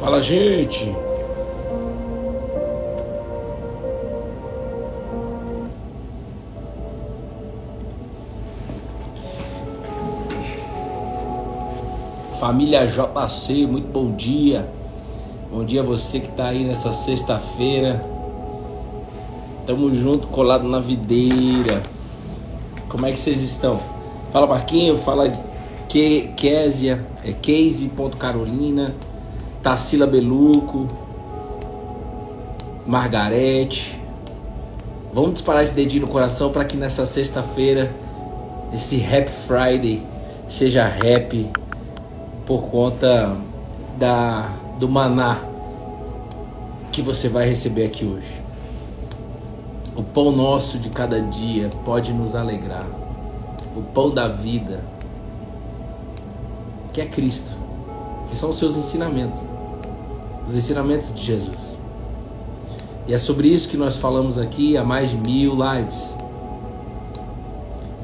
Fala, gente! Família JC, muito bom dia. Bom dia a você que tá aí nessa sexta-feira. Tamo junto, colado na videira. Como é que vocês estão? Fala, Marquinho, fala Késia, Casey.Carolina, Tarsila Beluco, Margarete. Vamos disparar esse dedinho no coração para que nessa sexta-feira, esse Happy Friday, seja happy por conta do maná que você vai receber aqui hoje. O pão nosso de cada dia pode nos alegrar. O pão da vida, que é Cristo, que são os seus ensinamentos, os ensinamentos de Jesus. E é sobre isso que nós falamos aqui há mais de 1000 lives.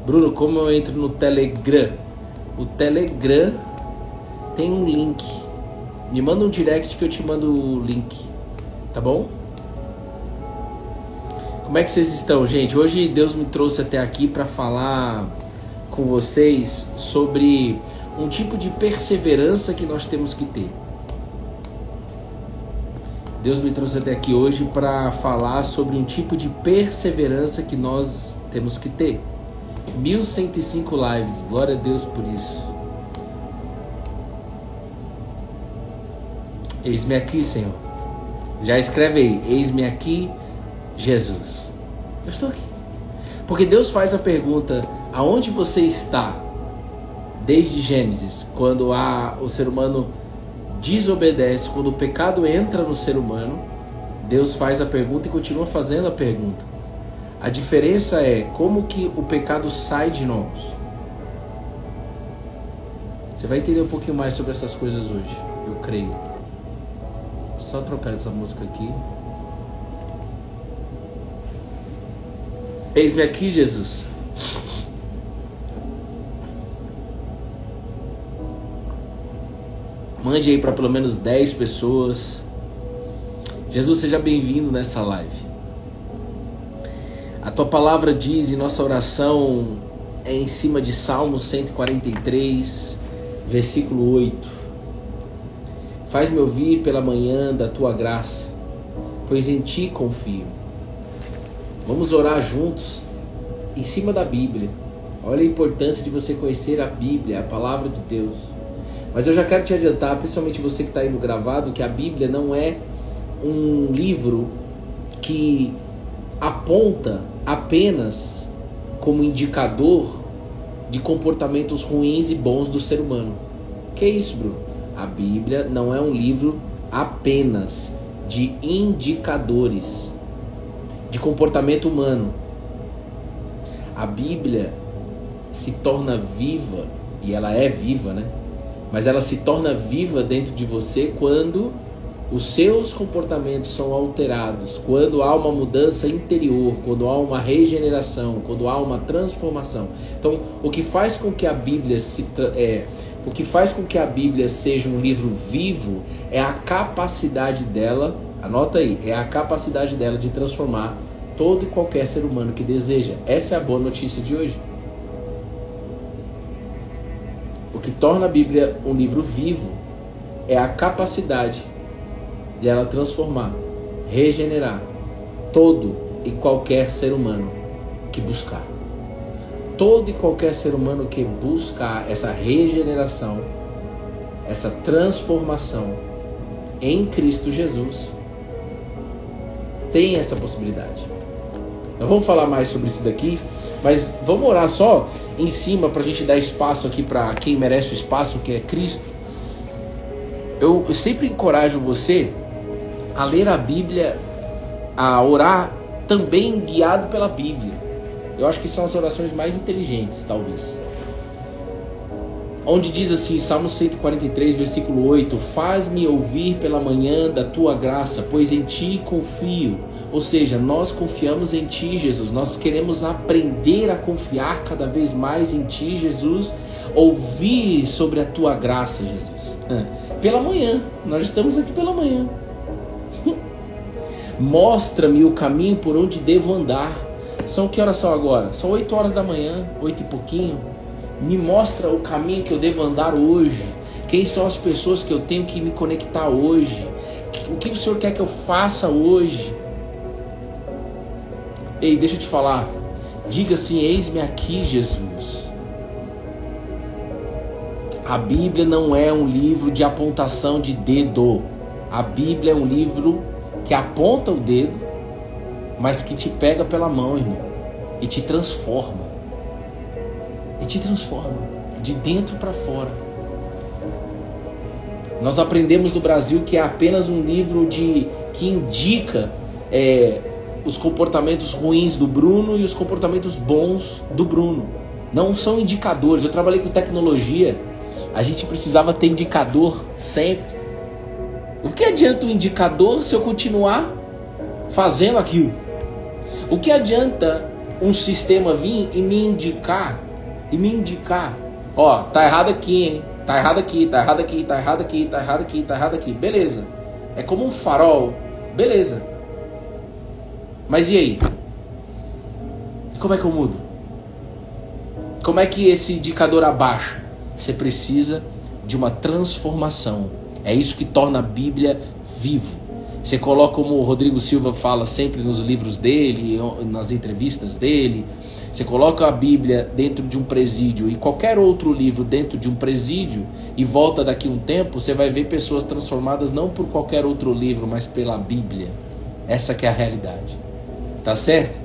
Bruno, como eu entro no Telegram? O Telegram tem um link. Me manda um direct que eu te mando o link, tá bom? Como é que vocês estão, gente? Hoje Deus me trouxe até aqui para falar com vocês sobre um tipo de perseverança que nós temos que ter. Deus me trouxe até aqui hoje para falar sobre um tipo de perseverança que nós temos que ter. 1105 lives, glória a Deus por isso. Eis-me aqui, Senhor. Já escreve aí, eis-me aqui, Jesus. Eu estou aqui. Porque Deus faz a pergunta, aonde você está? Desde Gênesis, quando o ser humano desobedece, quando o pecado entra no ser humano, Deus faz a pergunta e continua fazendo a pergunta. A diferença é como que o pecado sai de nós. Você vai entender um pouquinho mais sobre essas coisas hoje, eu creio. Só trocar essa música aqui. Eis-me aqui, Jesus. Mande aí para pelo menos 10 pessoas. Jesus, seja bem-vindo nessa live. A tua palavra diz, e nossa oração é em cima de Salmo 143, versículo 8. Faz-me ouvir pela manhã da tua graça, pois em ti confio. Vamos orar juntos em cima da Bíblia. Olha a importância de você conhecer a Bíblia, a palavra de Deus. Mas eu já quero te adiantar, principalmente você que está aí no gravado, que a Bíblia não é um livro que aponta apenas como indicador de comportamentos ruins e bons do ser humano. Que é isso, Bruno? A Bíblia não é um livro apenas de indicadores de comportamento humano. A Bíblia se torna viva, e ela é viva, né? Mas ela se torna viva dentro de você quando os seus comportamentos são alterados, quando há uma mudança interior, quando há uma regeneração, quando há uma transformação. Então, o que faz com que a Bíblia seja um livro vivo é a capacidade dela, anota aí, é a capacidade dela de transformar todo e qualquer ser humano que deseja. Essa é a boa notícia de hoje. O que torna a Bíblia um livro vivo é a capacidade de ela transformar, regenerar todo e qualquer ser humano que buscar. Todo e qualquer ser humano que busca essa regeneração, essa transformação em Cristo Jesus, tem essa possibilidade. Nós vamos falar mais sobre isso daqui, mas vamos orar só em cima para a gente dar espaço aqui para quem merece o espaço, que é Cristo. Eu sempre encorajo você a ler a Bíblia, a orar também guiado pela Bíblia. Eu acho que são as orações mais inteligentes, talvez. Onde diz assim, Salmo 143, versículo 8, faz-me ouvir pela manhã da tua graça, pois em ti confio. Ou seja, nós confiamos em ti, Jesus. Nós queremos aprender a confiar cada vez mais em ti, Jesus. Ouvir sobre a tua graça, Jesus. Pela manhã, nós estamos aqui pela manhã. Mostra-me o caminho por onde devo andar. São que horas são agora? São 8 horas da manhã, 8 e pouquinho. Me mostra o caminho que eu devo andar hoje. Quem são as pessoas que eu tenho que me conectar hoje? O que o Senhor quer que eu faça hoje? Ei, deixa eu te falar. Diga assim: eis-me aqui, Jesus. A Bíblia não é um livro de apontação de dedo. A Bíblia é um livro que aponta o dedo, mas que te pega pela mão, irmão, e te transforma. E te transforma de dentro para fora. Nós aprendemos no Brasil que é apenas um livro que indica os comportamentos ruins do Bruno e os comportamentos bons do Bruno. Não são indicadores. Eu trabalhei com tecnologia, a gente precisava ter indicador sempre. O que adianta um indicador se eu continuar fazendo aquilo? O que adianta um sistema vir e me indicar? Ó, tá errado aqui, hein? Tá errado aqui, tá errado aqui, tá errado aqui, tá errado aqui, tá errado aqui. Beleza. É como um farol. Beleza. Mas e aí? Como é que eu mudo? Como é que esse indicador abaixa? Você precisa de uma transformação. É isso que torna a Bíblia vivo. Você coloca, como o Rodrigo Silva fala sempre nos livros dele, nas entrevistas dele, você coloca a Bíblia dentro de um presídio e qualquer outro livro dentro de um presídio e volta daqui a um tempo, você vai ver pessoas transformadas não por qualquer outro livro, mas pela Bíblia. Essa que é a realidade. Tá certo?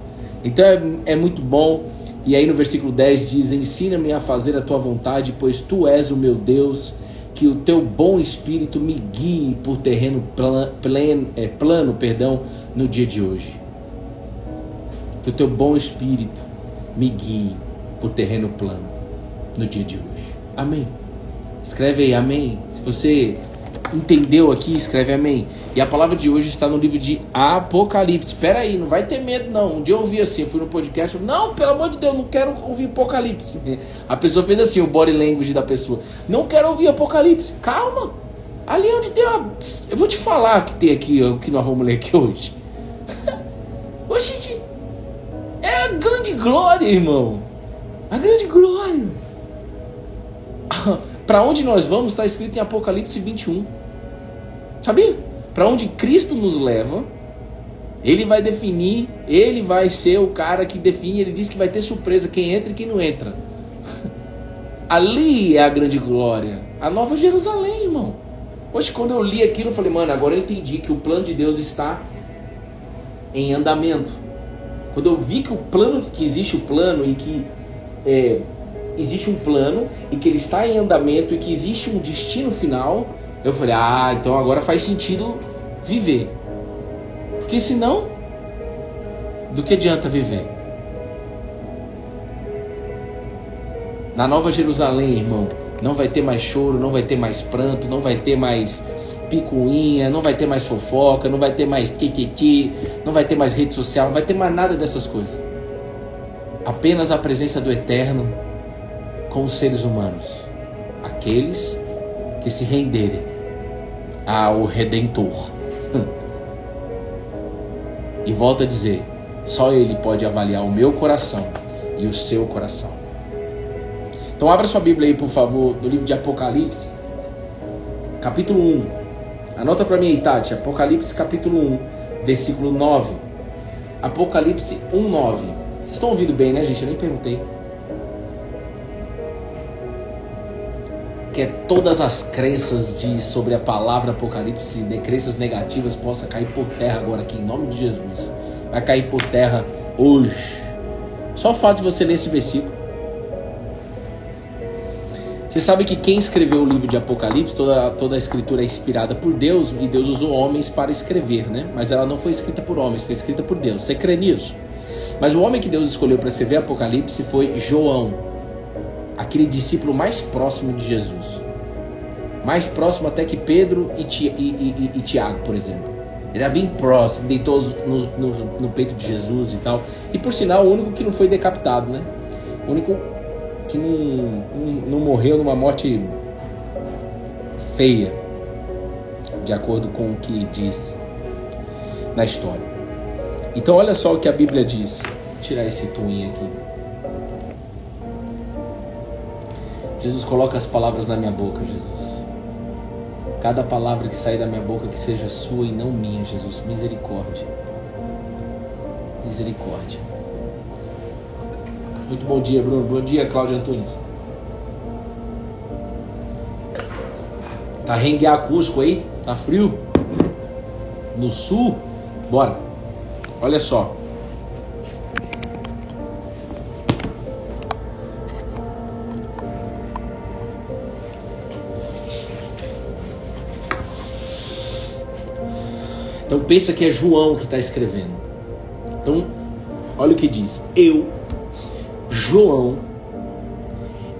Então é muito bom. E aí no versículo 10 diz: ensina-me a fazer a tua vontade, pois tu és o meu Deus. Que o teu bom espírito me guie por terreno plano, no dia de hoje. Que o teu bom espírito me guie por terreno plano no dia de hoje. Amém. Escreve aí, amém. Se você entendeu aqui, escreve amém. E a palavra de hoje está no livro de Apocalipse. Espera aí, não vai ter medo não. Um dia eu ouvi assim, eu fui no podcast, não, pelo amor de Deus, não quero ouvir Apocalipse. A pessoa fez assim, o body language da pessoa. Não quero ouvir Apocalipse. Calma. Ali onde tem uma... Eu vou te falar que tem aqui, o que nós vamos ler aqui hoje. Oxi, é a grande glória, irmão. A grande glória. Para onde nós vamos está escrito em Apocalipse 21. Sabia? Para onde Cristo nos leva, Ele vai definir, Ele vai ser o cara que define. Ele diz que vai ter surpresa, quem entra e quem não entra. Ali é a grande glória, a Nova Jerusalém, irmão. Hoje, quando eu li aquilo, eu falei, mano, agora eu entendi que o plano de Deus está em andamento. Quando eu vi que existe o plano e que existe um plano e que ele está em andamento e que existe um destino final, eu falei, então agora faz sentido viver. Porque senão, do que adianta viver? Na Nova Jerusalém, irmão, não vai ter mais choro, não vai ter mais pranto, não vai ter mais picuinha, não vai ter mais fofoca, não vai ter mais tititi, não vai ter mais rede social, não vai ter mais nada dessas coisas. Apenas a presença do Eterno com os seres humanos, aqueles que se renderem ao Redentor. E volto a dizer, só Ele pode avaliar o meu coração e o seu coração. Então abra sua Bíblia aí, por favor, no livro de Apocalipse, capítulo 1. Anota para mim aí, Tati, Apocalipse capítulo 1, versículo 9. Apocalipse 1, 9. Vocês estão ouvindo bem, né, gente? Eu nem perguntei. Que todas as crenças sobre a palavra Apocalipse, crenças negativas, possa cair por terra agora aqui, em nome de Jesus. Vai cair por terra hoje. Só o fato de você ler esse versículo. Você sabe que quem escreveu o livro de Apocalipse, toda a escritura é inspirada por Deus, e Deus usou homens para escrever, né? Mas ela não foi escrita por homens, foi escrita por Deus. Você crê nisso? Mas o homem que Deus escolheu para escrever Apocalipse foi João, aquele discípulo mais próximo de Jesus. Mais próximo até que Pedro e Tiago, por exemplo. Ele era bem próximo, deitou no peito de Jesus e tal. E por sinal, o único que não foi decapitado, né? O único que não morreu numa morte feia, de acordo com o que diz na história. Então olha só o que a Bíblia diz. Vou tirar esse twin aqui. Jesus, coloca as palavras na minha boca, Jesus. Cada palavra que sair da minha boca que seja sua e não minha, Jesus. Misericórdia. Misericórdia. Muito bom dia, Bruno. Bom dia, Cláudio Antunes. Tá rengue acústico aí? Tá frio? No sul? Bora. Olha só. Então pensa que é João que está escrevendo. Então, olha o que diz. Eu, João,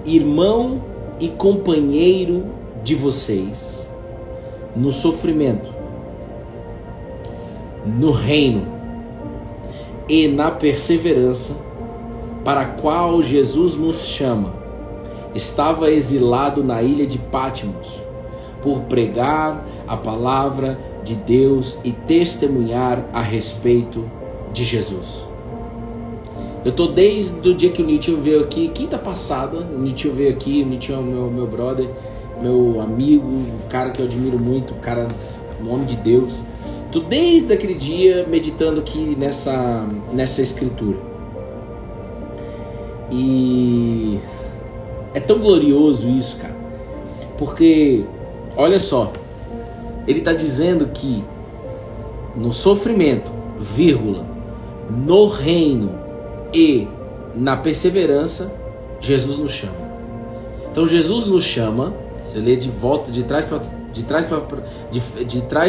irmão e companheiro de vocês, no sofrimento, no reino e na perseverança, para a qual Jesus nos chama, estava exilado na ilha de Patmos, por pregar a palavra de Deus e testemunhar a respeito de Jesus. Eu tô desde o dia que o Nilton veio aqui, quinta passada, o Nilton veio aqui, o Nilton é meu brother, meu amigo, um cara que eu admiro muito, um homem de Deus. Tô desde aquele dia meditando aqui nessa escritura. E é tão glorioso isso, cara. Porque, olha só, ele está dizendo que no sofrimento, vírgula, no reino e na perseverança, Jesus nos chama. Então Jesus nos chama, você lê de volta, de trás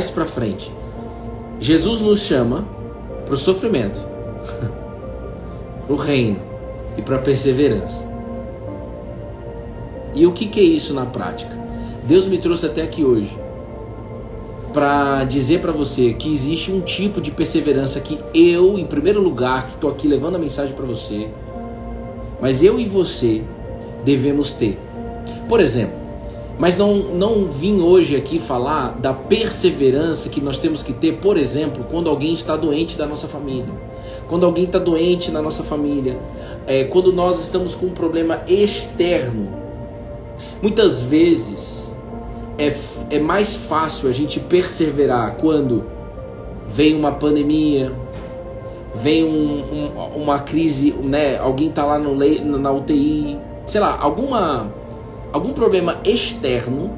para frente. Jesus nos chama para o sofrimento, para o reino e para a perseverança. E o que é isso na prática? Deus me trouxe até aqui hoje para dizer para você que existe um tipo de perseverança que eu, em primeiro lugar, que estou aqui levando a mensagem para você, mas eu e você devemos ter. Por exemplo, mas não vim hoje aqui falar da perseverança que nós temos que ter, por exemplo, quando alguém está doente da nossa família. Quando alguém está doente na nossa família, quando nós estamos com um problema externo. Muitas vezes é mais fácil a gente perseverar quando vem uma pandemia, vem uma crise, né? Alguém está lá na UTI, sei lá, algum problema externo,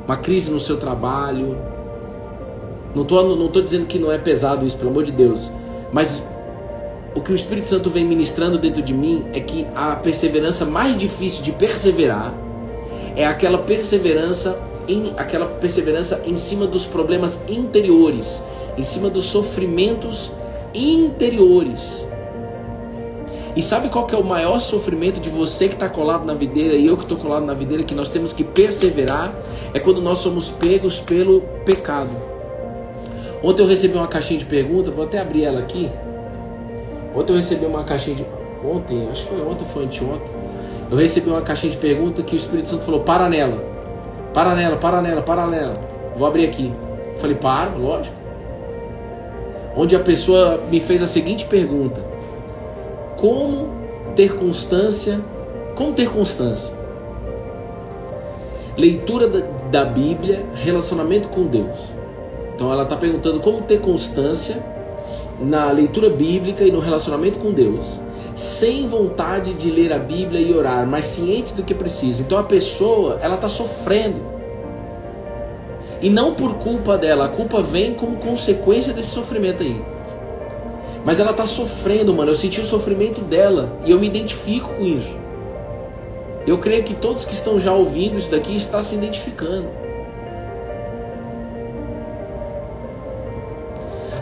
uma crise no seu trabalho. Não tô dizendo que não é pesado isso, pelo amor de Deus, mas o que o Espírito Santo vem ministrando dentro de mim é que a perseverança mais difícil de perseverar é aquela perseverança em cima dos problemas interiores, em cima dos sofrimentos interiores. E sabe qual que é o maior sofrimento de você que está colado na videira e eu que estou colado na videira, que nós temos que perseverar? É quando nós somos pegos pelo pecado. Ontem eu recebi uma caixinha de perguntas, vou até abrir ela aqui. Ontem eu recebi uma caixinha de... acho que foi ontem ou foi anteontem. Eu recebi uma caixinha de perguntas que o Espírito Santo falou, para nela. Vou abrir aqui. Eu falei, paro, lógico. Onde a pessoa me fez a seguinte pergunta: Como ter constância? Leitura da Bíblia, relacionamento com Deus. Então ela está perguntando como ter constância na leitura bíblica e no relacionamento com Deus, sem vontade de ler a Bíblia e orar, mas ciente do que precisa. Então a pessoa, ela está sofrendo. E não por culpa dela, a culpa vem como consequência desse sofrimento aí. Mas ela está sofrendo, mano. Eu senti o sofrimento dela e eu me identifico com isso. Eu creio que todos que estão já ouvindo isso daqui estão se identificando.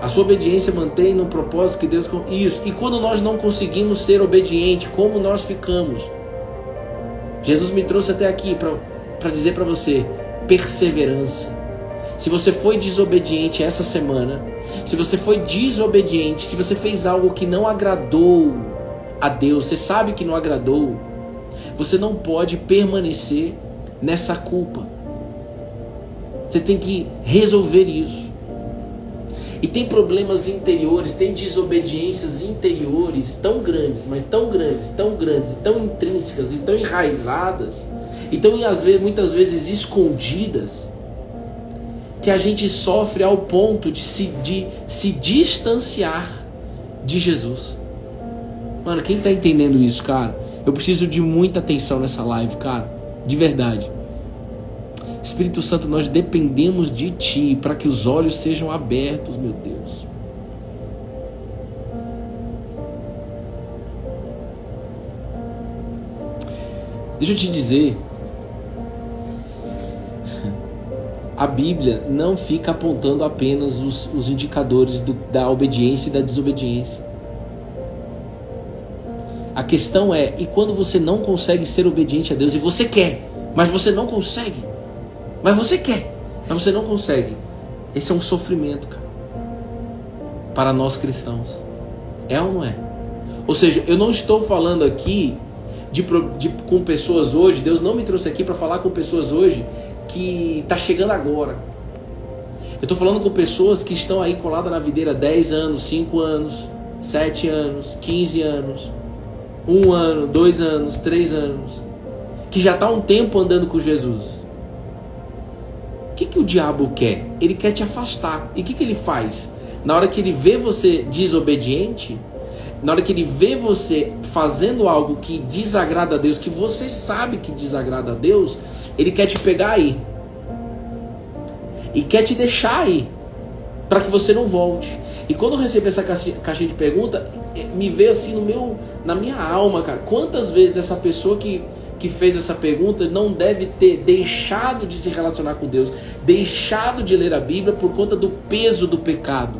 A sua obediência mantém no propósito que Deus... Isso. E quando nós não conseguimos ser obedientes, como nós ficamos? Jesus me trouxe até aqui para dizer para você: perseverança. Se você foi desobediente essa semana, se você foi desobediente, se você fez algo que não agradou a Deus, você sabe que não agradou, você não pode permanecer nessa culpa. Você tem que resolver isso. E tem problemas interiores, tem desobediências interiores tão grandes, mas tão grandes, tão grandes, tão intrínsecas e tão enraizadas, e tão muitas vezes escondidas, que a gente sofre ao ponto de se distanciar de Jesus. Mano, quem tá entendendo isso, cara? Eu preciso de muita atenção nessa live, cara. De verdade. Espírito Santo, nós dependemos de Ti para que os olhos sejam abertos, meu Deus. Deixa eu te dizer, a Bíblia não fica apontando apenas os indicadores da obediência e da desobediência. A questão é, e quando você não consegue ser obediente a Deus, e você quer, mas você não consegue, mas você quer, mas você não consegue, esse é um sofrimento, cara, para nós cristãos. É ou não é? Ou seja, eu não estou falando aqui com pessoas hoje, Deus não me trouxe aqui para falar com pessoas hoje que está chegando agora. Eu estou falando com pessoas que estão aí coladas na videira 10 anos, 5 anos, 7 anos, 15 anos, 1 ano, 2 anos, 3 anos, que já está há um tempo andando com Jesus. O que o diabo quer? Ele quer te afastar. E o que ele faz? Na hora que ele vê você desobediente, na hora que ele vê você fazendo algo que desagrada a Deus, que você sabe que desagrada a Deus, ele quer te pegar aí. E quer te deixar aí, para que você não volte. E quando eu recebi essa caixinha de pergunta, me veio assim na minha alma, cara. Quantas vezes essa pessoa que fez essa pergunta não deve ter deixado de se relacionar com Deus, deixado de ler a Bíblia por conta do peso do pecado.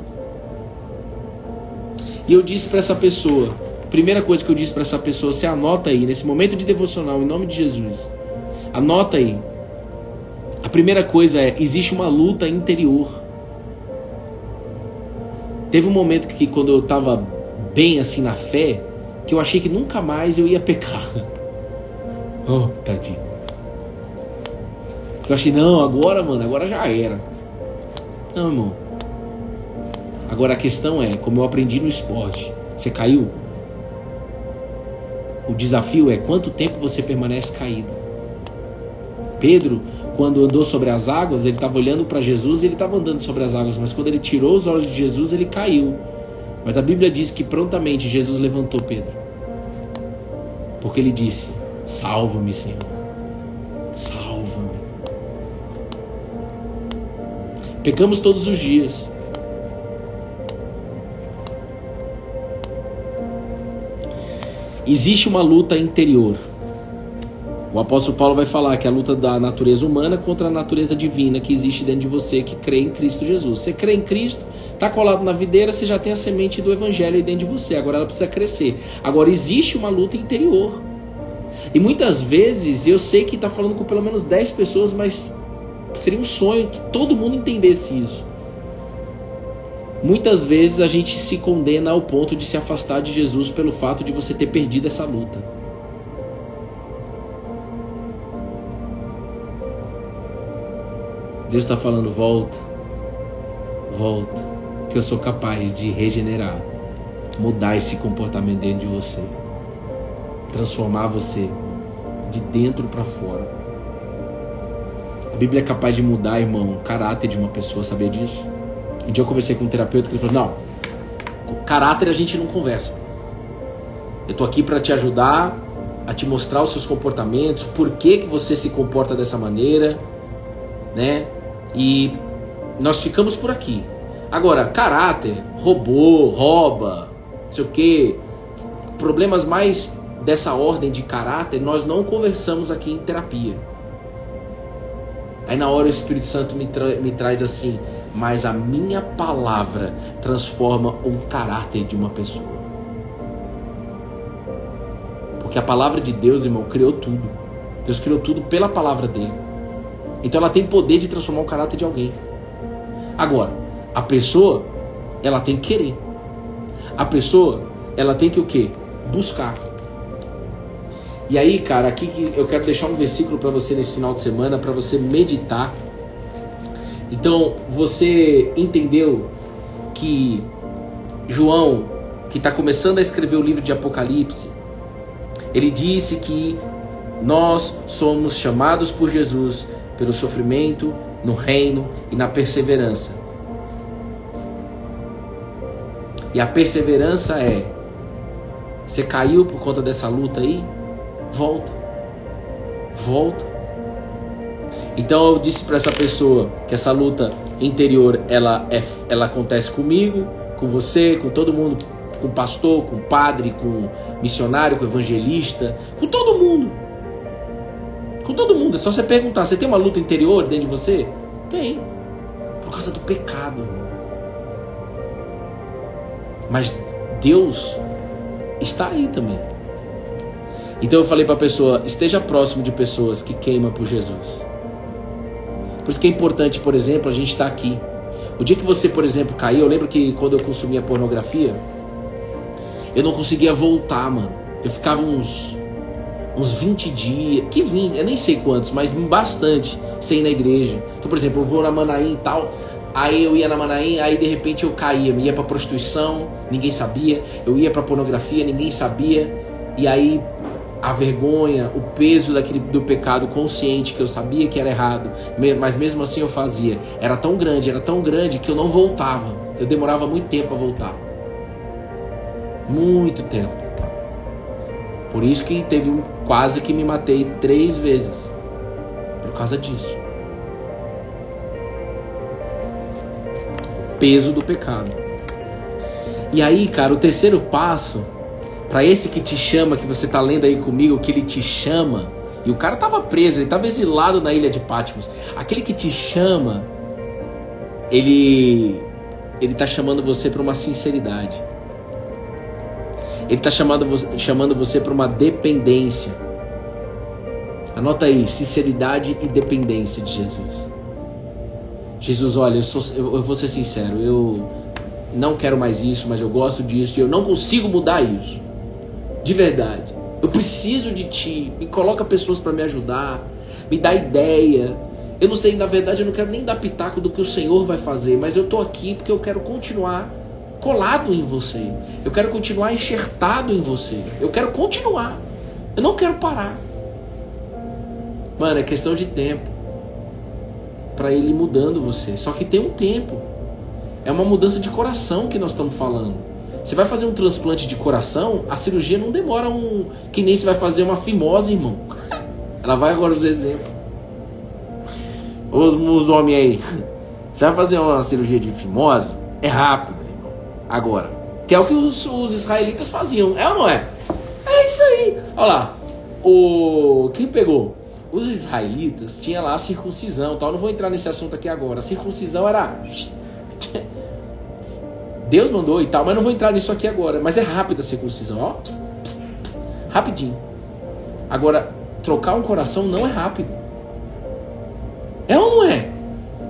E eu disse para essa pessoa, primeira coisa que eu disse para essa pessoa, você anota aí, nesse momento de devocional, em nome de Jesus, anota aí. A primeira coisa é, existe uma luta interior. Teve um momento que quando eu estava bem assim na fé, que eu achei que nunca mais eu ia pecar. Oh, tadinho. Eu achei, não, agora já era. Não, irmão. Agora a questão é, como eu aprendi no esporte, você caiu? O desafio é quanto tempo você permanece caído. Pedro, quando andou sobre as águas, ele estava olhando para Jesus e ele estava andando sobre as águas, mas quando ele tirou os olhos de Jesus, ele caiu. Mas a Bíblia diz que prontamente Jesus levantou Pedro, porque ele disse, salva-me, Senhor, salva-me. Pecamos todos os dias. Existe uma luta interior. O apóstolo Paulo vai falar que a luta da natureza humana contra a natureza divina que existe dentro de você, que crê em Cristo Jesus. Você crê em Cristo, está colado na videira, você já tem a semente do evangelho aí dentro de você. Agora ela precisa crescer. Agora existe uma luta interior. E muitas vezes, eu sei que está falando com pelo menos 10 pessoas, mas seria um sonho que todo mundo entendesse isso. Muitas vezes a gente se condena ao ponto de se afastar de Jesus pelo fato de você ter perdido essa luta. Deus está falando, volta, que eu sou capaz de regenerar, mudar esse comportamento dentro de você, transformar você de dentro para fora. A Bíblia é capaz de mudar, irmão, o caráter de uma pessoa, sabia disso? Um dia eu conversei com um terapeuta que ele falou, não, caráter a gente não conversa. Eu tô aqui para te ajudar a te mostrar os seus comportamentos, por que você se comporta dessa maneira, né? E nós ficamos por aqui. Agora, caráter, rouba, não sei o que, problemas mais dessa ordem de caráter, nós não conversamos aqui em terapia. Aí na hora o Espírito Santo me traz assim, mas a minha palavra transforma um caráter de uma pessoa. Porque a palavra de Deus, irmão, criou tudo. Deus criou tudo pela palavra dele. Então ela tem poder de transformar o caráter de alguém. Agora, a pessoa, ela tem que querer. A pessoa, ela tem que o quê? Buscar. E aí, cara, aqui que eu quero deixar um versículo para você nesse final de semana, para você meditar. Então, você entendeu que João, que está começando a escrever o livro de Apocalipse, ele disse que nós somos chamados por Jesus pelo sofrimento, no reino e na perseverança. E a perseverança é: você caiu por conta dessa luta aí? Volta. Então eu disse para essa pessoa que essa luta interior ela acontece comigo, com você, com todo mundo, com o pastor, com o padre, com o missionário, com o evangelista, com todo mundo. Com todo mundo. É só você perguntar: você tem uma luta interior dentro de você? Tem. Por causa do pecado, irmão. Mas Deus está aí também. Então eu falei para a pessoa: esteja próximo de pessoas que queimam por Jesus. Por isso que é importante, por exemplo, a gente estar aqui. O dia que você, por exemplo, caiu, eu lembro que quando eu consumia pornografia, eu não conseguia voltar, mano. Eu ficava uns 20 dias, eu nem sei quantos, mas bastante, sem ir na igreja. Então, por exemplo, eu vou na Manaim e tal, aí eu ia na Manaim, aí de repente eu caía, ia pra prostituição, ninguém sabia, eu ia pra pornografia, ninguém sabia, e aí a vergonha, o peso do pecado consciente, que eu sabia que era errado, mas mesmo assim eu fazia, era tão grande que eu não voltava. Eu demorava muito tempo a voltar. Muito tempo. Por isso que teve quase que me matei 3 vezes. Por causa disso. Peso do pecado. E aí, cara, o terceiro passo, para esse que te chama, que você tá lendo aí comigo, que ele te chama, e o cara tava preso, ele tava exilado na ilha de Patmos. Aquele que te chama, ele tá chamando você para uma sinceridade. Ele está chamando você para uma dependência. Anota aí: sinceridade e dependência de Jesus. Jesus, olha, eu vou ser sincero, eu não quero mais isso, mas eu gosto disso e eu não consigo mudar isso. De verdade. Eu preciso de ti. Me coloca pessoas para me ajudar. Me dá ideia. Eu não sei, na verdade, eu não quero nem dar pitaco do que o Senhor vai fazer, mas eu tô aqui porque eu quero continuar colado em você. Eu quero continuar enxertado em você. Eu quero continuar. Eu não quero parar. Mano, é questão de tempo para ele mudando você. Só que tem um tempo. É uma mudança de coração que nós estamos falando. Você vai fazer um transplante de coração, a cirurgia não demora que nem você vai fazer uma fimose, irmão. Ela vai agora os exemplos. Os homens aí. Você vai fazer uma cirurgia de fimose, é rápido. Agora, que é o que os israelitas faziam, é ou não é? É isso aí. Olha lá, quem pegou? Os israelitas tinham lá a circuncisão, tal. Não vou entrar nesse assunto aqui agora. A circuncisão era Deus mandou e tal, mas não vou entrar nisso aqui agora. Mas é rápida a circuncisão, ó, rapidinho. Agora, trocar um coração não é rápido. É ou não é?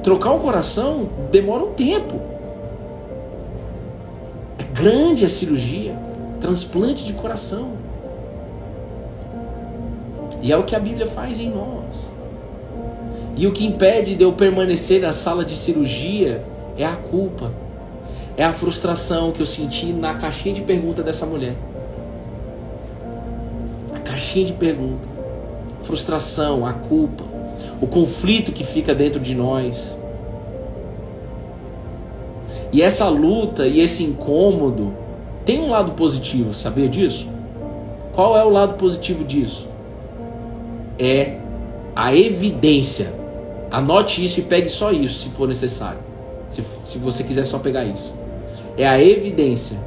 Trocar um coração demora um tempo. Grande a cirurgia, transplante de coração. E é o que a Bíblia faz em nós. E o que impede de eu permanecer na sala de cirurgia é a culpa, é a frustração que eu senti na caixinha de pergunta dessa mulher. A caixinha de pergunta, frustração, a culpa, o conflito que fica dentro de nós. E essa luta e esse incômodo tem um lado positivo, sabia disso? Qual é o lado positivo disso? É a evidência. Anote isso e pegue só isso, se for necessário. Se você quiser só pegar isso. É a evidência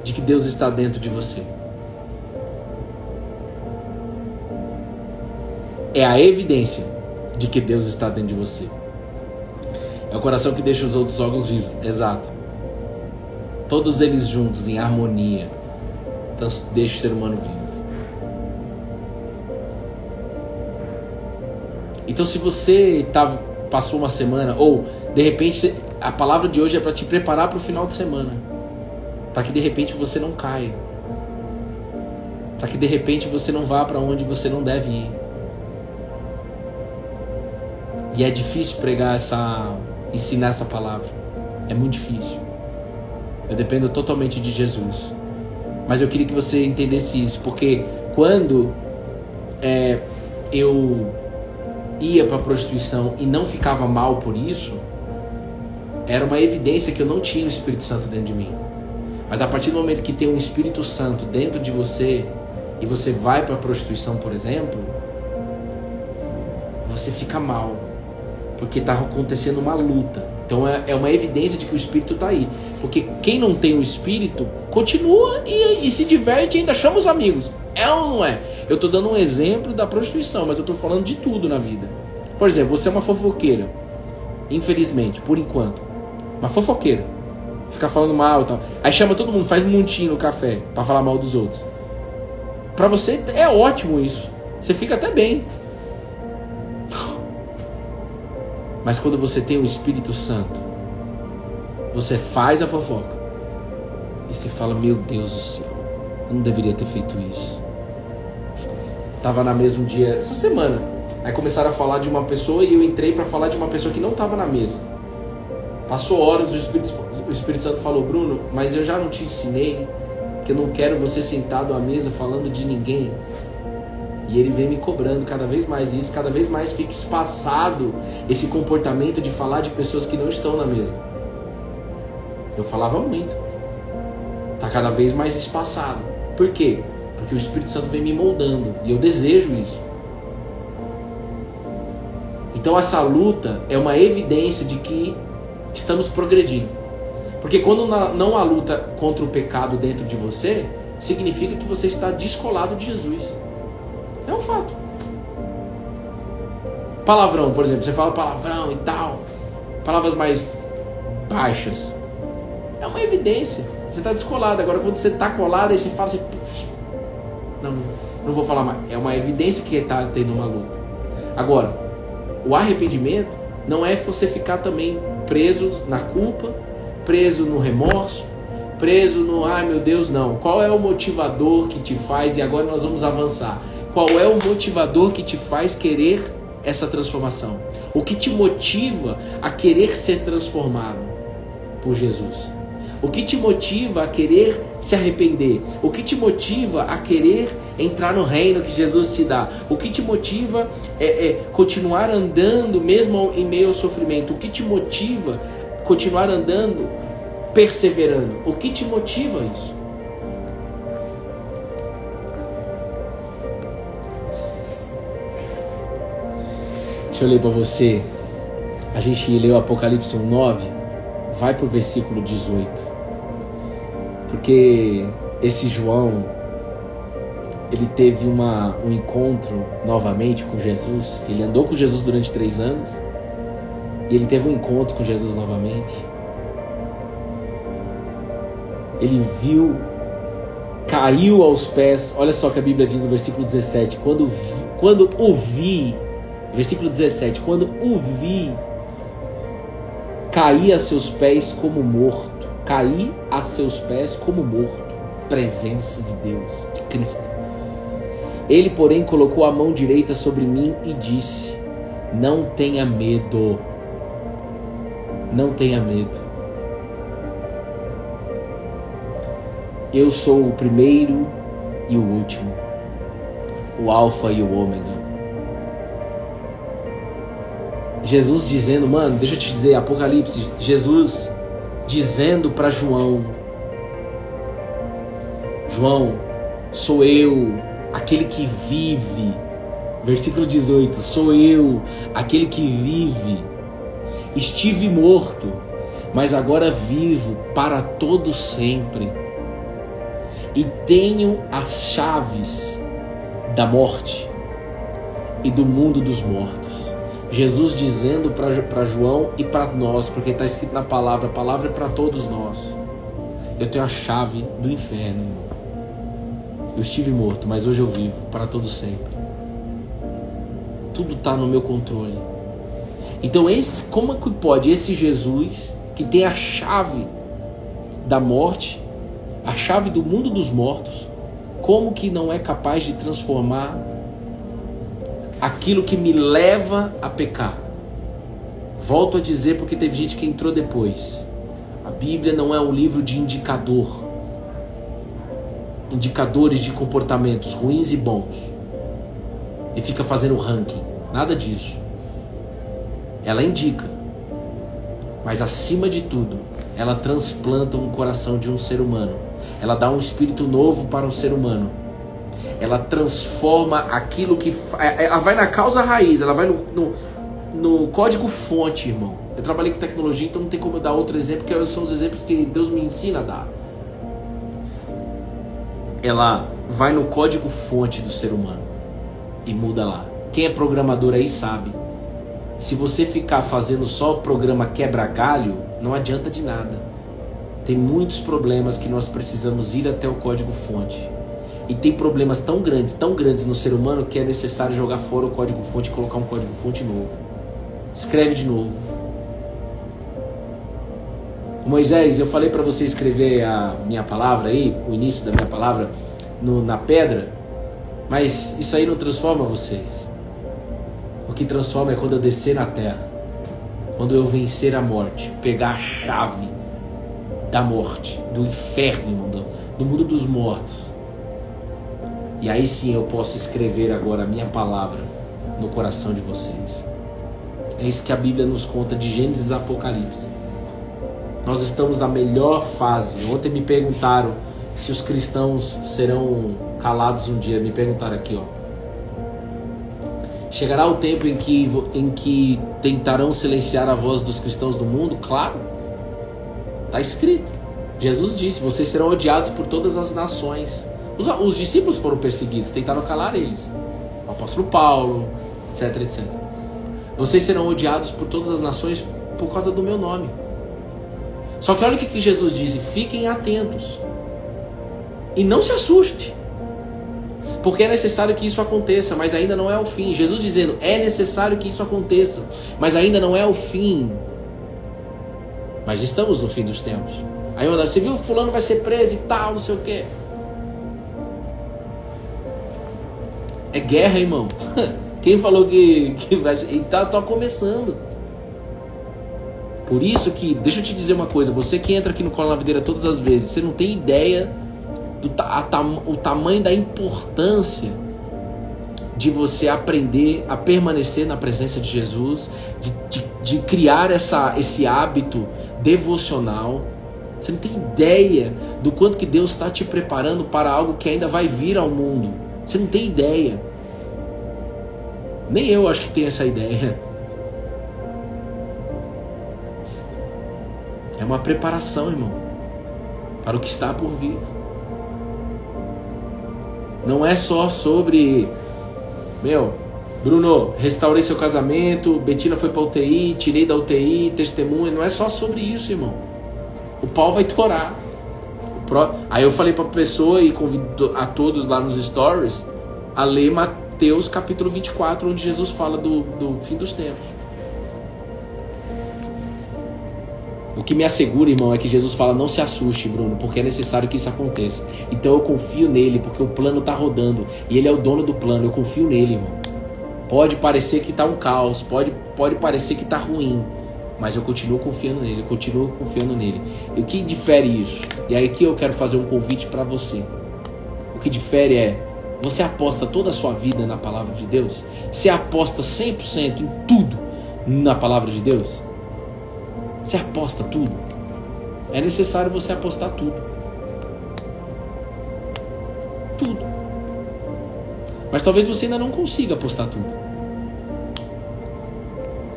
de que Deus está dentro de você. É a evidência de que Deus está dentro de você. É o coração que deixa os outros órgãos vivos. Exato. Todos eles juntos, em harmonia, deixa o ser humano vivo. Então, se você passou uma semana, ou de repente a palavra de hoje é para te preparar para o final de semana, para que de repente você não caia, para que de repente você não vá para onde você não deve ir. E é difícil pregar ensinar essa palavra. É muito difícil. Eu dependo totalmente de Jesus. Mas eu queria que você entendesse isso, porque quando eu ia para a prostituição e não ficava mal por isso, era uma evidência que eu não tinha o Espírito Santo dentro de mim. Mas a partir do momento que tem um Espírito Santo dentro de você e você vai para a prostituição, por exemplo, você fica mal, porque está acontecendo uma luta. Então é uma evidência de que o Espírito está aí. Porque quem não tem o Espírito continua e se diverte e ainda chama os amigos. É ou não é? Eu estou dando um exemplo da prostituição, mas eu estou falando de tudo na vida. Por exemplo, você é uma fofoqueira. Infelizmente, por enquanto. Uma fofoqueira. Fica falando mal e tal. Aí chama todo mundo, faz um montinho no café para falar mal dos outros. Para você é ótimo isso. Você fica até bem. Mas quando você tem o Espírito Santo, você faz a fofoca e você fala, meu Deus do céu, eu não deveria ter feito isso. Tava na mesa um dia, essa semana, aí começaram a falar de uma pessoa e eu entrei para falar de uma pessoa que não estava na mesa. Passou horas, o Espírito Santo falou, Bruno, mas eu já não te ensinei que eu não quero você sentado à mesa falando de ninguém. E ele vem me cobrando cada vez mais isso, cada vez mais fica espaçado esse comportamento de falar de pessoas que não estão na mesa. Eu falava muito. Tá cada vez mais espaçado. Por quê? Porque o Espírito Santo vem me moldando e eu desejo isso. Então essa luta é uma evidência de que estamos progredindo. Porque quando não há luta contra o pecado dentro de você, significa que você está descolado de Jesus. É um fato. Palavrão, por exemplo, você fala palavrão e tal, palavras mais baixas, é uma evidência. Você está descolado. Agora quando você está colado, aí você fala assim, não vou falar mais. É uma evidência que está tendo uma luta. Agora, o arrependimento não é você ficar também preso na culpa, preso no remorso, preso no ai meu Deus, não. Qual é o motivador que te faz, e agora nós vamos avançar, qual é o motivador que te faz querer essa transformação? O que te motiva a querer ser transformado por Jesus? O que te motiva a querer se arrepender? O que te motiva a querer entrar no reino que Jesus te dá? O que te motiva continuar andando mesmo em meio ao sofrimento? O que te motiva a continuar andando, perseverando? O que te motiva isso? Deixa eu ler para você. A gente leu Apocalipse 1:9. Vai para o versículo 18. Porque esse João, ele teve um encontro novamente com Jesus. Ele andou com Jesus durante 3 anos. E ele teve um encontro com Jesus novamente. Ele viu, caiu aos pés. Olha só o que a Bíblia diz no versículo 17. Quando o vi, versículo 17, quando o vi, caí a seus pés como morto. Caí a seus pés como morto. Presença de Deus, de Cristo. Ele, porém, colocou a mão direita sobre mim e disse, não tenha medo. Não tenha medo. Eu sou o primeiro e o último, o Alfa e o Ômega. Jesus dizendo, mano, deixa eu te dizer, Apocalipse, Jesus dizendo para João, sou eu, aquele que vive. Versículo 18, sou eu, aquele que vive. Estive morto, mas agora vivo para todo sempre. E tenho as chaves da morte e do mundo dos mortos. Jesus dizendo para João e para nós, porque está escrito na palavra, a palavra é para todos nós. Eu tenho a chave do inferno. Eu estive morto, mas hoje eu vivo para todo sempre. Tudo está no meu controle. Então como é que pode esse Jesus, que tem a chave da morte, a chave do mundo dos mortos, como que não é capaz de transformar aquilo que me leva a pecar? Volto a dizer porque teve gente que entrou depois. A Bíblia não é um livro de indicadores de comportamentos ruins e bons. E fica fazendo ranking. Nada disso. Ela indica. Mas acima de tudo, ela transplanta um coração de um ser humano. Ela dá um espírito novo para um ser humano. Ela transforma aquilo que... Ela vai na causa raiz, ela vai no código fonte, irmão. Eu trabalhei com tecnologia, então não tem como eu dar outro exemplo, porque são os exemplos que Deus me ensina a dar. Ela vai no código fonte do ser humano e muda lá. Quem é programador aí sabe. Se você ficar fazendo só o programa quebra-galho, não adianta de nada. Tem muitos problemas que nós precisamos ir até o código fonte. E tem problemas tão grandes no ser humano que é necessário jogar fora o código fonte e colocar um código fonte novo. Escreve de novo. Moisés, eu falei para você escrever a minha palavra aí, o início da minha palavra, na pedra, mas isso aí não transforma vocês. O que transforma é quando eu descer na terra, quando eu vencer a morte, pegar a chave da morte, do inferno, do mundo dos mortos. E aí sim eu posso escrever agora a minha palavra no coração de vocês. É isso que a Bíblia nos conta de Gênesis a Apocalipse. Nós estamos na melhor fase. Ontem me perguntaram se os cristãos serão calados um dia. Me perguntaram aqui, ó. Chegará o tempo em que tentarão silenciar a voz dos cristãos do mundo? Claro. Está escrito. Jesus disse, vocês serão odiados por todas as nações. Os discípulos foram perseguidos, tentaram calar eles. O apóstolo Paulo, etc, etc. Vocês serão odiados por todas as nações por causa do meu nome. Só que olha o que Jesus disse, fiquem atentos. E não se assuste. Porque é necessário que isso aconteça, mas ainda não é o fim. Jesus dizendo, é necessário que isso aconteça, mas ainda não é o fim. Mas estamos no fim dos tempos. Aí eu você viu, fulano vai ser preso e tal, não sei o quê. É guerra, irmão. Quem falou que vai ser... E tá começando. Por isso que, deixa eu te dizer uma coisa, você que entra aqui no Cola na Videira todas as vezes, você não tem ideia o tamanho da importância de você aprender a permanecer na presença de Jesus, de criar esse hábito devocional. Você não tem ideia do quanto que Deus está te preparando para algo que ainda vai vir ao mundo. Você não tem ideia. Nem eu acho que tenho essa ideia. É uma preparação, irmão, para o que está por vir. Não é só sobre... Bruno, restaurei seu casamento, Betina foi para UTI, tirei da UTI, testemunha. Não é só sobre isso, irmão. O pau vai torar. Aí eu falei para a pessoa e convido a todos lá nos stories a ler Mateus capítulo 24, onde Jesus fala do fim dos tempos. O que me assegura, irmão, é que Jesus fala, não se assuste, Bruno, porque é necessário que isso aconteça. Então eu confio nele, porque o plano está rodando e ele é o dono do plano. Eu confio nele, irmão. Pode parecer que está um caos, pode parecer que está ruim, mas eu continuo confiando nele, E o que difere isso? E aí que eu quero fazer um convite para você. O que difere é, você aposta toda a sua vida na palavra de Deus? Você aposta 100% em tudo na palavra de Deus? Você aposta tudo? É necessário você apostar tudo. Tudo. Mas talvez você ainda não consiga apostar tudo.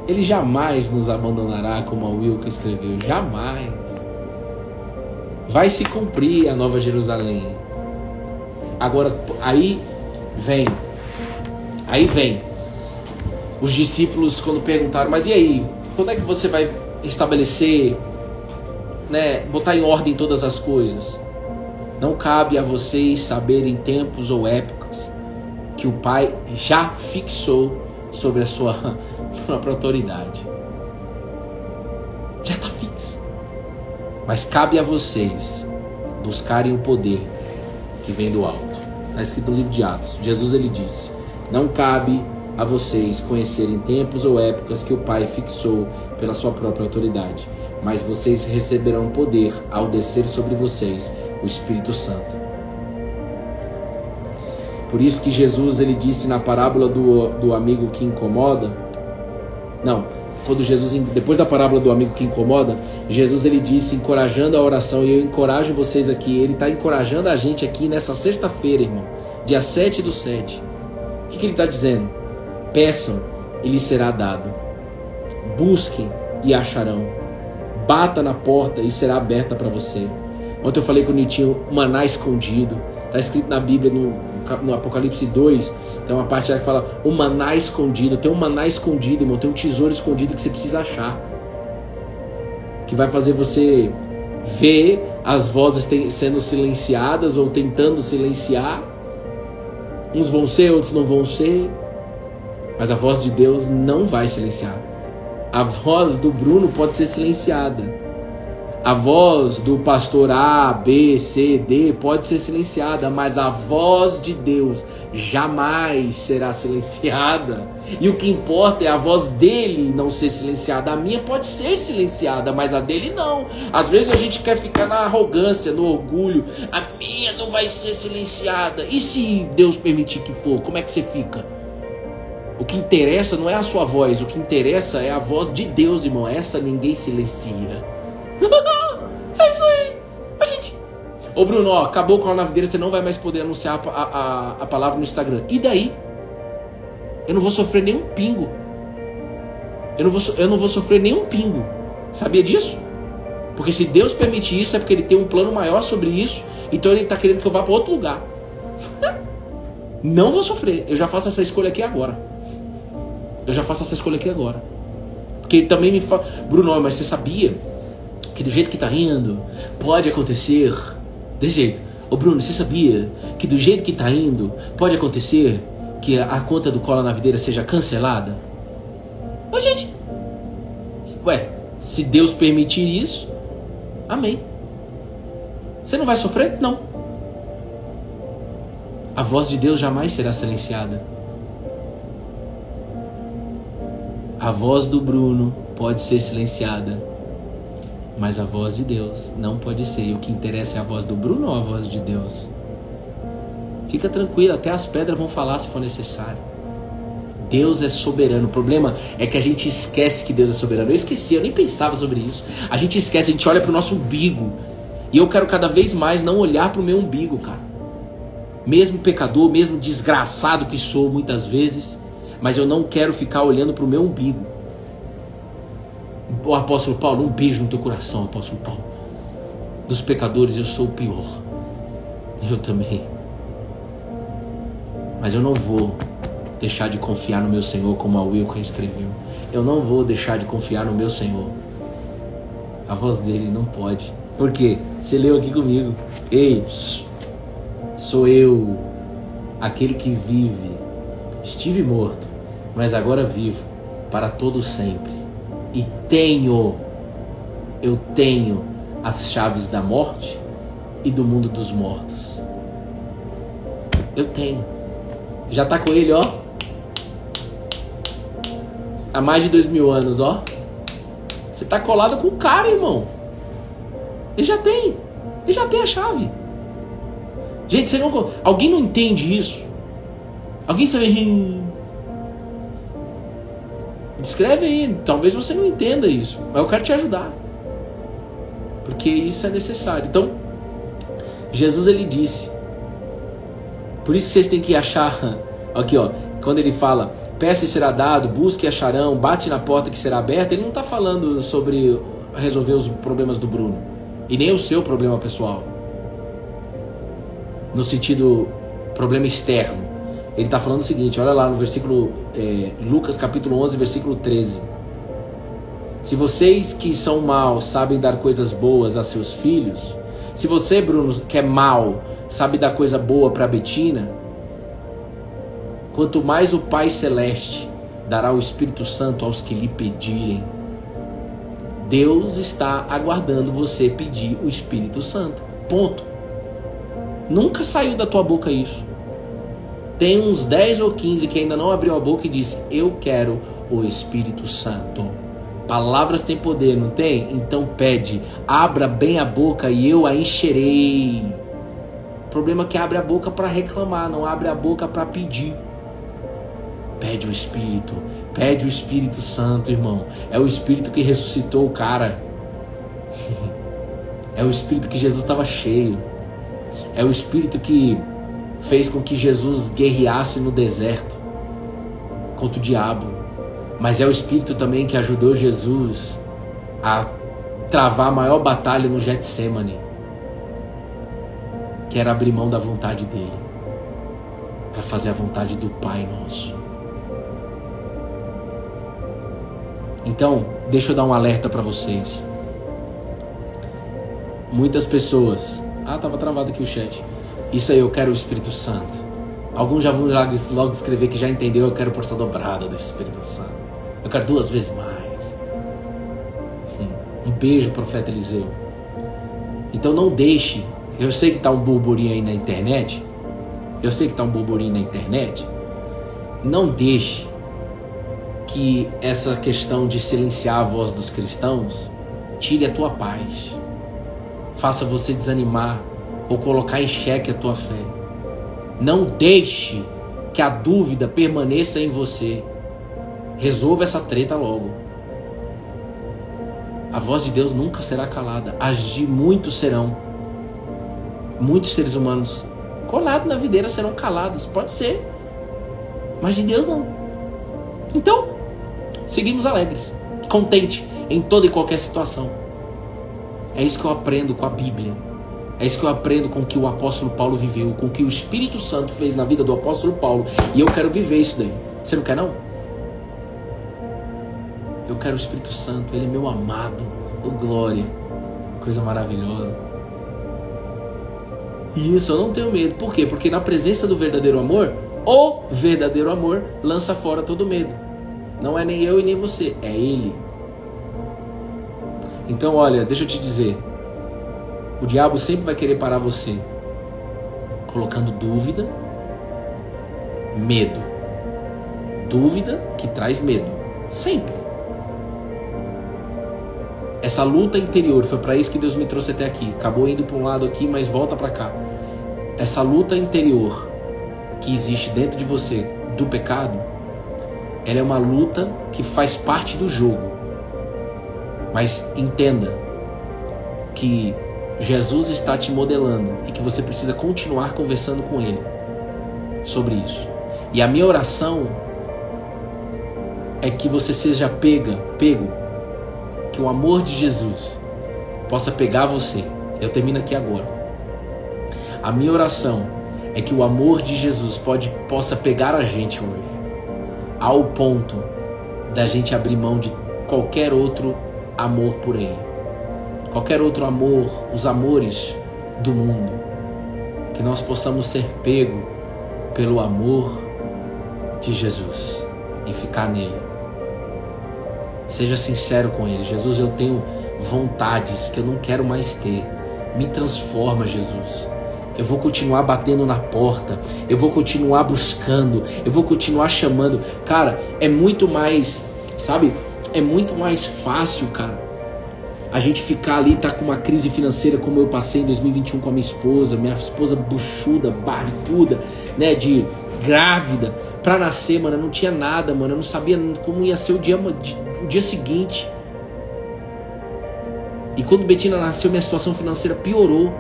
Ele jamais nos abandonará, como a Wilka escreveu. Jamais. Vai se cumprir a Nova Jerusalém. Agora, aí vem. Os discípulos, quando perguntaram, mas e aí? Quando é que você vai estabelecer, botar em ordem todas as coisas? Não cabe a vocês saberem tempos ou épocas que o Pai já fixou sobre a sua própria autoridade. Já está fixo. Mas cabe a vocês buscarem o poder que vem do alto. Está escrito no livro de Atos. Jesus ele disse, não cabe a vocês conhecerem tempos ou épocas que o Pai fixou pela sua própria autoridade, mas vocês receberão poder ao descer sobre vocês o Espírito Santo. Por isso que Jesus, ele disse na parábola do amigo que incomoda, depois da parábola do amigo que incomoda, Jesus, ele disse, encorajando a oração, e eu encorajo vocês aqui, ele está encorajando a gente aqui nessa sexta-feira, irmão, dia 7/7. O que ele está dizendo? Peçam e lhes será dado, busquem e acharão, bata na porta e será aberta para você. Ontem eu falei com o Nitinho, maná escondido, está escrito na Bíblia, no Apocalipse 2, tem uma parte lá que fala o maná escondido. Tem um maná escondido, irmão, tem um tesouro escondido que você precisa achar, que vai fazer você ver as vozes sendo silenciadas ou tentando silenciar. Uns vão ser, outros não vão ser, mas a voz de Deus não vai silenciar. A voz do Bruno pode ser silenciada, a voz do pastor A, B, C, D pode ser silenciada, mas a voz de Deus jamais será silenciada. E o que importa é a voz dele não ser silenciada. A minha pode ser silenciada, mas a dele não. Às vezes a gente quer ficar na arrogância, no orgulho. A minha não vai ser silenciada. E se Deus permitir que for, como é que você fica? O que interessa não é a sua voz, o que interessa é a voz de Deus, irmão. Essa ninguém silencia. É isso aí. A gente... Ô Bruno, ó, acabou com a navideira, você não vai mais poder anunciar a palavra no Instagram. E daí? Eu não vou sofrer nenhum pingo. Eu não vou sofrer nenhum pingo. Sabia disso? Porque se Deus permitir isso, é porque Ele tem um plano maior sobre isso. Então Ele está querendo que eu vá para outro lugar. Não vou sofrer. Eu já faço essa escolha aqui agora. Porque Ele também me fala... Bruno, mas você sabia que do jeito que tá indo, pode acontecer desse jeito? Ô Bruno, você sabia que do jeito que tá indo, pode acontecer que a conta do Cola na Videira seja cancelada? Ô gente, se Deus permitir isso, amém. Você não vai sofrer? Não. A voz de Deus jamais será silenciada. A voz do Bruno pode ser silenciada, mas a voz de Deus não pode ser. E o que interessa é a voz do Bruno ou a voz de Deus? Fica tranquilo, até as pedras vão falar se for necessário. Deus é soberano. O problema é que a gente esquece que Deus é soberano. Eu esqueci, eu nem pensava sobre isso. A gente esquece, a gente olha para o nosso umbigo. E eu quero cada vez mais não olhar para o meu umbigo, cara. Mesmo pecador, mesmo desgraçado que sou muitas vezes, mas eu não quero ficar olhando para o meu umbigo. O apóstolo Paulo, um beijo no teu coração, apóstolo Paulo. Dos pecadores eu sou o pior. Eu também. Mas eu não vou deixar de confiar no meu Senhor, como a Wilka escreveu. Eu não vou deixar de confiar no meu Senhor. A voz dele não pode. Por quê? Você leu aqui comigo. Ei, sou eu, aquele que vive. Estive morto, mas agora vivo para todo sempre. E eu tenho as chaves da morte e do mundo dos mortos. Eu tenho. Já tá com ele, ó. Há mais de 2000 anos, ó. Você tá colado com o cara, irmão. Ele já tem a chave. Gente, você não... Alguém não entende isso? Alguém sabe... Escreve aí, talvez você não entenda isso, mas eu quero te ajudar, porque isso é necessário. Então, Jesus, ele disse, por isso que vocês têm que achar, aqui ó, quando ele fala, peça e será dado, busque e acharão, bate na porta que será aberta, ele não está falando sobre resolver os problemas do Bruno, e nem o seu problema pessoal, no sentido, problema externo. Ele está falando o seguinte, olha lá no versículo, Lucas capítulo 11, versículo 13. Se vocês que são maus sabem dar coisas boas a seus filhos, se você, Bruno, que é mau, sabe dar coisa boa para Betina, quanto mais o Pai Celeste dará o Espírito Santo aos que lhe pedirem. Deus está aguardando você pedir o Espírito Santo. Ponto. Nunca saiu da tua boca isso. Tem uns 10 ou 15 que ainda não abriu a boca e disse: eu quero o Espírito Santo. Palavras têm poder, não tem? Então pede, abra bem a boca e eu a encherei. O problema é que abre a boca para reclamar, não abre a boca para pedir. Pede o Espírito, pede o Espírito Santo, irmão. É o Espírito que ressuscitou o cara. É o Espírito que Jesus estava cheio. É o Espírito que fez com que Jesus guerreasse no deserto contra o diabo. Mas é o Espírito também que ajudou Jesus a travar a maior batalha no Getsemane, que era abrir mão da vontade dele para fazer a vontade do Pai nosso. Então, deixa eu dar um alerta para vocês. Muitas pessoas... tava travado aqui o chat. Isso aí, eu quero o Espírito Santo. Alguns já vão logo escrever que já entendeu. Eu quero porção dobrada do Espírito Santo. Eu quero 2 vezes mais. Um beijo, profeta Eliseu. Então não deixe. Eu sei que tá um burburinho aí na internet. Não deixe que essa questão de silenciar a voz dos cristãos tire a tua paz, faça você desanimar ou colocar em xeque a tua fé. Não deixe que a dúvida permaneça em você. Resolva essa treta logo. A voz de Deus nunca será calada. As de muitos serão. Muitos seres humanos colados na videira serão calados. Pode ser, mas de Deus não. Então, seguimos alegres, contente em toda e qualquer situação. É isso que eu aprendo com a Bíblia. É isso que eu aprendo com o que o apóstolo Paulo viveu, com o que o Espírito Santo fez na vida do apóstolo Paulo. E eu quero viver isso daí. Você não quer, não? Eu quero o Espírito Santo. Ele é meu amado. Oh, glória. Coisa maravilhosa. E isso eu não tenho medo. Por quê? Porque na presença do verdadeiro amor, o verdadeiro amor lança fora todo medo. Não é nem eu e nem você, é Ele. Então olha, deixa eu te dizer, o diabo sempre vai querer parar você colocando dúvida, medo. Dúvida que traz medo, sempre. Essa luta interior, foi para isso que Deus me trouxe até aqui. Acabou indo para um lado aqui, mas volta para cá. Essa luta interior que existe dentro de você do pecado, ela é uma luta que faz parte do jogo. Mas entenda que Jesus está te modelando e que você precisa continuar conversando com Ele sobre isso. E a minha oração é que você seja pego, que o amor de Jesus possa pegar você. Eu termino aqui agora. A minha oração é que o amor de Jesus possa pegar a gente hoje, ao ponto da gente abrir mão de qualquer outro amor por aí, qualquer outro amor, os amores do mundo, que nós possamos ser pego pelo amor de Jesus e ficar nele. Seja sincero com Ele. Jesus, eu tenho vontades que eu não quero mais ter. Me transforma, Jesus. Eu vou continuar batendo na porta. Eu vou continuar buscando. Eu vou continuar chamando. Cara, é muito mais, sabe? É muito mais fácil, cara, a gente ficar ali, tá com uma crise financeira como eu passei em 2021 com a minha esposa buchuda, barriguda, né, de grávida, pra nascer, mano, eu não tinha nada, mano, eu não sabia como ia ser o dia seguinte. E quando Betina nasceu, minha situação financeira piorou.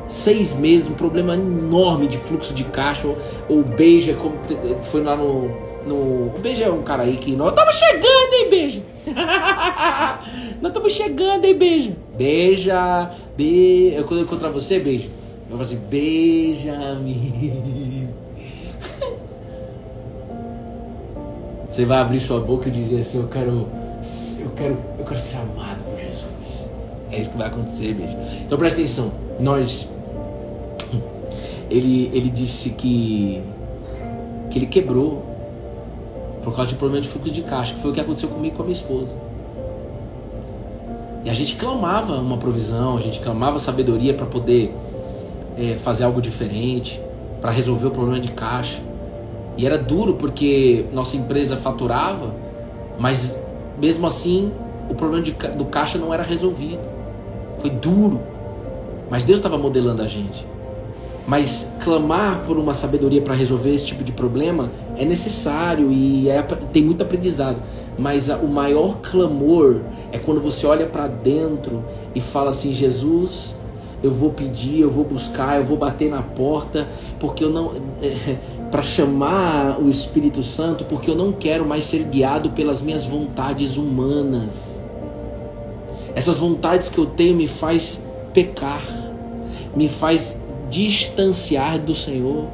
6 meses, um problema enorme de fluxo de caixa. O Beija, como foi lá o Beija é um cara aí que nós estamos chegando, hein, Beija? Nós estamos chegando, hein, Beija? Beija, quando eu encontrar você, Beija, eu vou falar assim, beija-me. Você vai abrir sua boca e dizer assim, eu quero ser amado por Jesus. É isso que vai acontecer, Beija. Então presta atenção. Ele disse que ele quebrou por causa de problema de fluxo de caixa, que foi o que aconteceu comigo e com a minha esposa. E a gente clamava uma provisão, a gente clamava sabedoria para poder fazer algo diferente. para resolver o problema de caixa. E era duro porque nossa empresa faturava, mas mesmo assim o problema do caixa não era resolvido. Foi duro, mas Deus estava modelando a gente. Mas clamar por uma sabedoria para resolver esse tipo de problema é necessário e tem muito aprendizado. Mas o maior clamor é quando você olha para dentro e fala assim: Jesus, eu vou pedir, eu vou buscar, eu vou bater na porta, porque eu não para chamar o Espírito Santo, porque eu não quero mais ser guiado pelas minhas vontades humanas. Essas vontades que eu tenho me faz pecar, me faz distanciar do Senhor,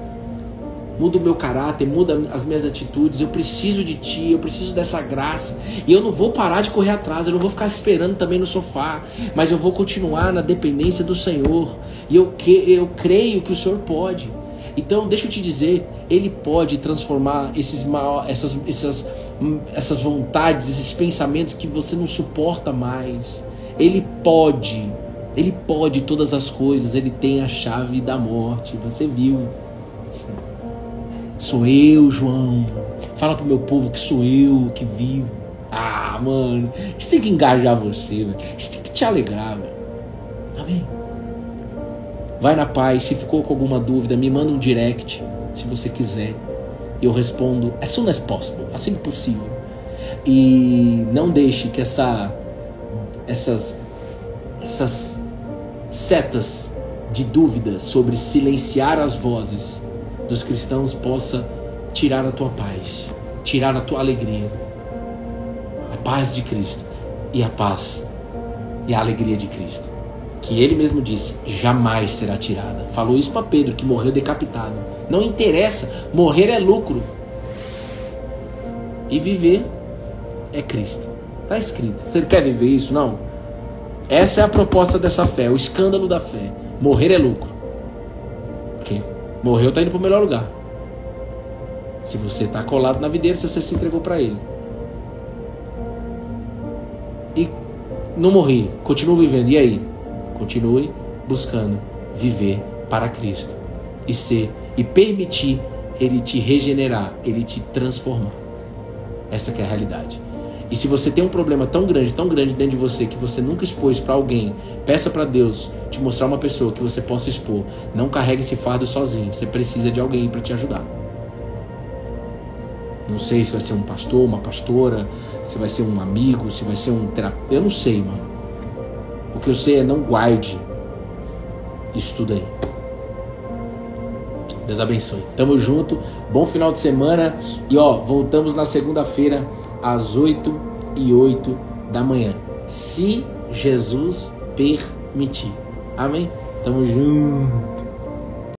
muda o meu caráter, muda as minhas atitudes. Eu preciso de Ti, eu preciso dessa graça, e eu não vou parar de correr atrás, eu não vou ficar esperando também no sofá, mas eu vou continuar na dependência do Senhor, e eu creio que o Senhor pode. Então deixa eu te dizer, Ele pode transformar essas vontades, esses pensamentos que você não suporta mais. Ele pode todas as coisas, Ele tem a chave da morte, você viu. Sou eu, João. Fala pro meu povo que sou eu que vivo. Ah, mano, isso tem que engajar você, velho. Isso tem que te alegrar, velho. Amém? Vai na paz. Se ficou com alguma dúvida, me manda um direct, se você quiser. E eu respondo as soon as possible, assim que possível. E não deixe que essas setas de dúvida sobre silenciar as vozes dos cristãos possa tirar a tua paz, tirar a tua alegria. A paz de Cristo e a paz e a alegria de Cristo, que Ele mesmo disse, jamais será tirada. Falou isso para Pedro, que morreu decapitado. Não interessa, morrer é lucro e viver é Cristo. Está escrito. Você quer viver isso? Não. Essa é a proposta dessa fé, o escândalo da fé. Morrer é lucro. Porque morreu, está indo para o melhor lugar. Se você está colado na videira, se você se entregou para Ele. E não morri, continuo vivendo. E aí? Continue buscando viver para Cristo e permitir Ele te regenerar, Ele te transformar. Essa que é a realidade. E se você tem um problema tão grande dentro de você, que você nunca expôs para alguém, peça para Deus te mostrar uma pessoa que você possa expor. Não carregue esse fardo sozinho, você precisa de alguém para te ajudar. Não sei se vai ser um pastor, uma pastora, se vai ser um amigo, se vai ser um terapeuta, eu não sei, mano. O que eu sei é não guarde isso tudo aí. Deus abençoe. Tamo junto, bom final de semana. E voltamos na segunda-feira às 8h08 da manhã, se Jesus permitir. Amém? Tamo junto.